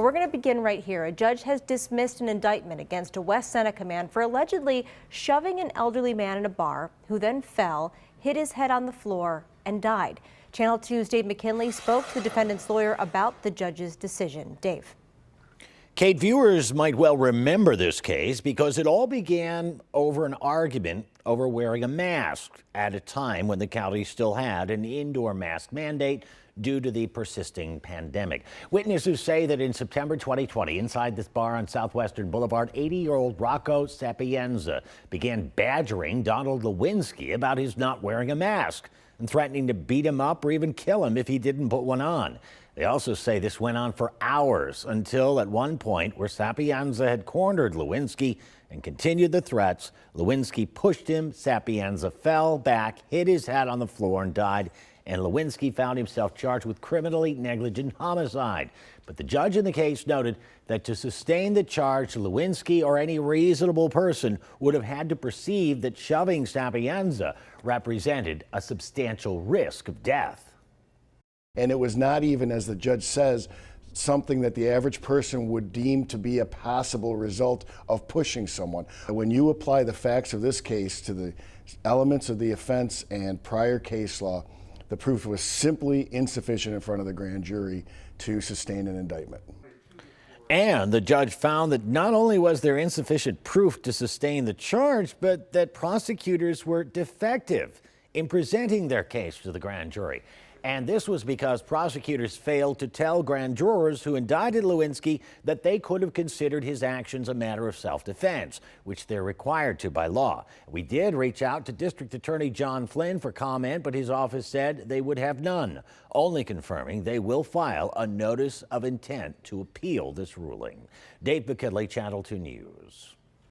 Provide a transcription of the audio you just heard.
We're going to begin right here. A judge has dismissed an indictment against a West Seneca man for allegedly shoving an elderly man in a bar who then fell, hit his head on the floor, and died. Channel 2's Dave McKinley spoke to the defendant's lawyer about the judge's decision. Dave. Kate, viewers might well remember this case because it all began over an argument over wearing a mask at a time when the county still had an indoor mask mandate due to the persisting pandemic. Witnesses say that in September 2020, inside this bar on Southwestern Boulevard, 80-year-old Rocco Sapienza began badgering Donald Lewinsky about his not wearing a mask and threatening to beat him up or even kill him if he didn't put one on. They also say this went on for hours until at one point where Sapienza had cornered Lewinsky and continued the threats. Lewinsky pushed him, Sapienza fell back, hit his head on the floor and died, and Lewinsky found himself charged with criminally negligent homicide. But the judge in the case noted that to sustain the charge, Lewinsky or any reasonable person would have had to perceive that shoving Sapienza represented a substantial risk of death. And it was not even, as the judge says, something that the average person would deem to be a possible result of pushing someone. When you apply the facts of this case to the elements of the offense and prior case law, the proof was simply insufficient in front of the grand jury to sustain an indictment. And the judge found that not only was there insufficient proof to sustain the charge, but that prosecutors were defective in presenting their case to the grand jury. And this was because prosecutors failed to tell grand jurors who indicted Lewinsky that they could have considered his actions a matter of self-defense, which they're required to by law. We did reach out to District Attorney John Flynn for comment, but his office said they would have none, only confirming they will file a notice of intent to appeal this ruling. Dave McKinley, Channel 2 News.